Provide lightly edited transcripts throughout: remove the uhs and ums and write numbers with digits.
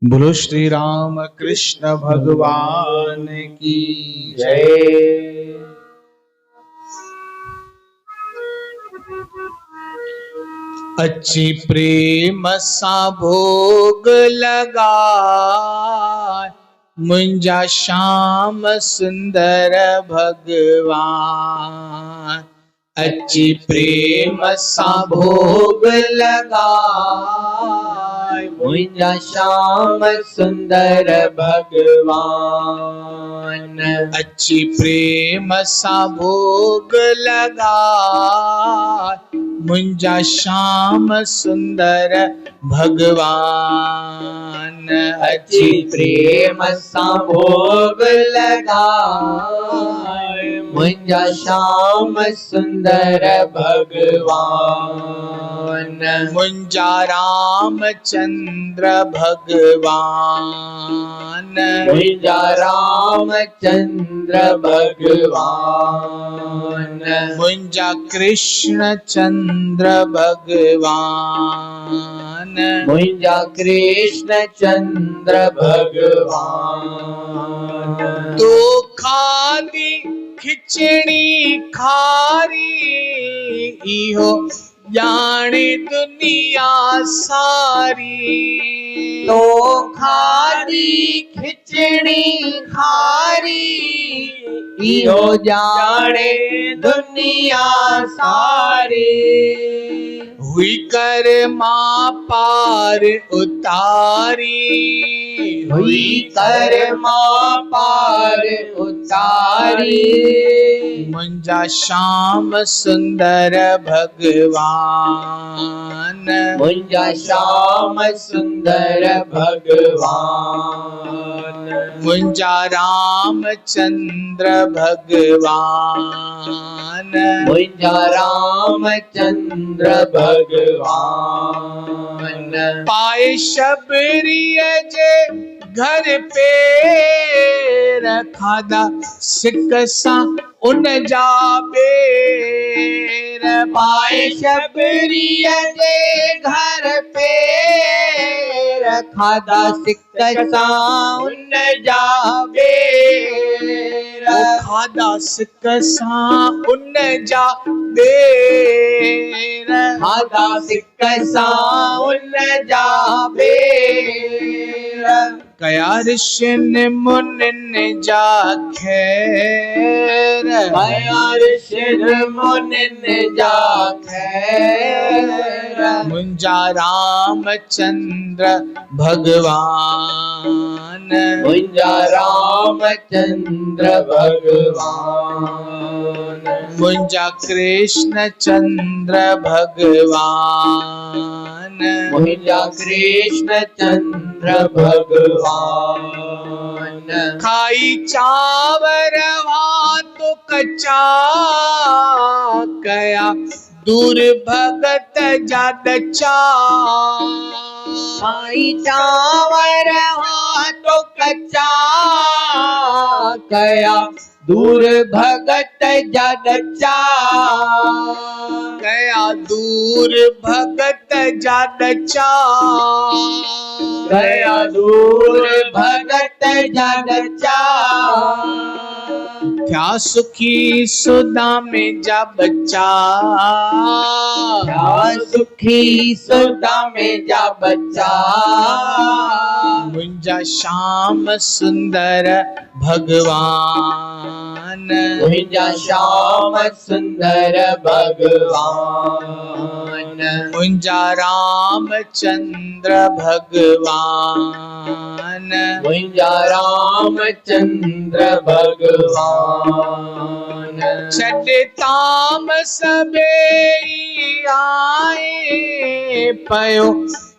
बोलो श्री राम कृष्ण भगवान की जय। अच्छी प्रेम सा भोग लगा मुंजा श्याम सुंदर भगवान। अच्छी प्रेम सा भोग लगा मुंजा श्याम सुंदर भगवान। अच्छी प्रेम सा भोग लगा मुंजा श्याम सुंदर भगवान। अच्छी प्रेम सा भोग लगा मुंजा श्याम सुंदर भगवान। मुंजा रामचंद्र भगवान। मुंजा रामचंद्र भगवान। मुंजा कृष्ण चंद्र भगवान। मुंजा कृष्ण चंद्र भगवान। तो खादी खिचड़ी खारी इहो जाने दुनिया सारी। तो खादी खिचड़ी खारी इहो जाने दुनिया सारी। हुई कर मां पार उतारी। हुई कर मां पार उतारी। मुंजा श्याम सुंदर भगवान। मुंजा श्याम सुंदर भगवान। मुंजा रामचंद्र भगवान। मुंजा रामचंद्र भगवान। पाए शबरीय जे घर पे रखादा सिक सा उन जा बेर। पाए शबरीय जे घर पे रखादा सिक सा उन जा बेर। खादा सिक सा उन जा बेर। खादा सिक सा उन जा बेर। कया ऋषिन मुनिन जा खैर। कया ऋषिन मुनिन जा खैर। मुंजा रामचंद्र भगवान। मुंजा रामचंद्र भगवान। मुंजा कृष्ण चंद्र भगवान। मुंजा कृष्ण चंद्र भगवान। खाई चावर तो कच्चा कया दूर भगत जादचा। खाई चावर तो कच्चा कया दूर भगत जादचा। कया दूर भगत जादचा। कया दूर भगत जादचा। क्या सुखी सुदा में जा बच्चा। क्या सुखी सुदा में जा बच्चा। मुंजा श्याम सुंदर भगवान। मुंजा श्याम सुंदर भगवान। मुंजा रामचंद्र भगवान। मुंजा रामचंद्र भगवान। छड़े तामस बेई आए पयो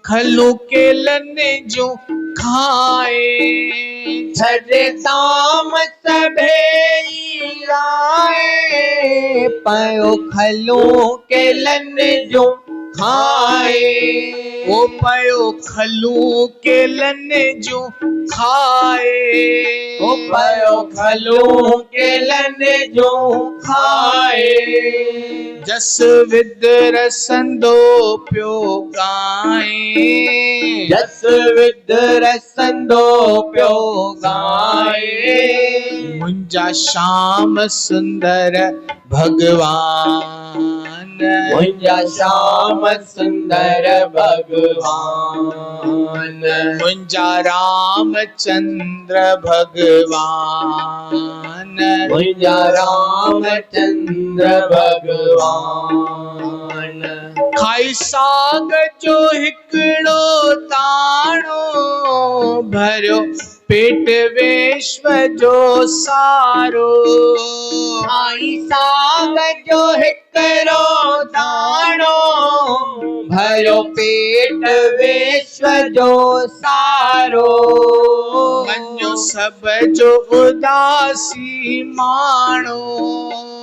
खलू के लने जो खाए। छड़े तामस बेई आए पयो खलू के लन जो खाए। वो पयो खलू के लने जो खाए। ओ पयो खलू के लन जो खाए। जस विद रसंदो प्यो गाए जस विद रसंदो प्यो गाए मुंजा श्याम सुंदर भगवान मुंजा श्याम सुंदर भगवान मुंजा रामचंद्र भगवान मुंजा रामचंद्र भगवान खाई साग जो हिकड़ो ताणो भरियो पेट विश्व जो सारो खाई साग जो हिकड़ो दाणो भरियो पेट विश्व जो सारो मन्यो सब जो उदासी माणो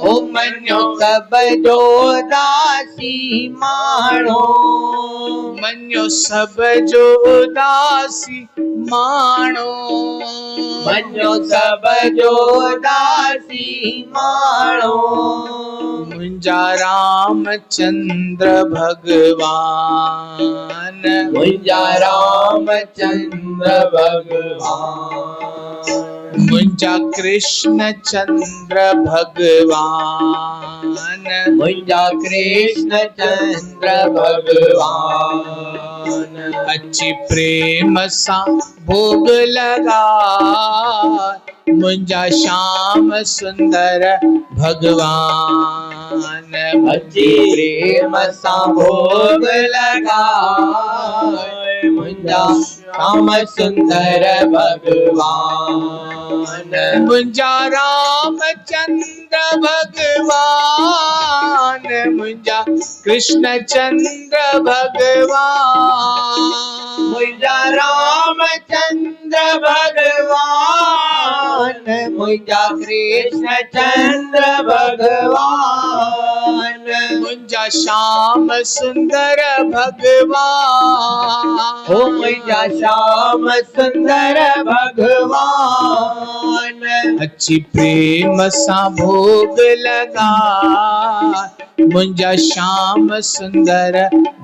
ओ मन्यो सब जो दासी माणो मन्यो सब जो उदासी माणो मन्यो सब जो दासी माणो मुंजा रामचंद्र भगवान मुंजा रामचंद्र भगवान मुंजा कृष्ण चंद्र भगवान मुंजा कृष्ण चंद्र भगवान अच्छी प्रेम सा भोग लगा मुंजा श्याम सुंदर भगवान अच्छी प्रेम सा भोग लगा मुंजा श्याम सुंदर भगवान मुंजा रामचंद्र भगवान मुंजा कृष्ण चंद्र भगवान मुंजा रामचंद्र भगवान मुंजा कृष्ण चंद्र भगवान मुंजा श्याम सुंदर भगवान ओ मुंजा श्याम सुंदर भगवान अच्छी प्रेम सा भोग लगा मुंजा श्याम सुंदर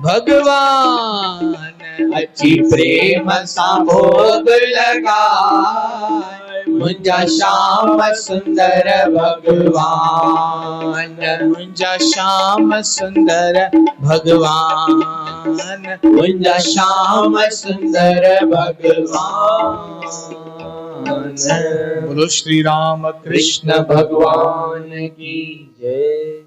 भगवान अच्छी प्रेम सा भोग लगा मुंजा श्याम सुंदर भगवान मुंजा श्याम सुंदर भगवान मुंजा श्याम सुंदर भगवान बोलो श्री राम कृष्ण कृष्ण भगवान की जय।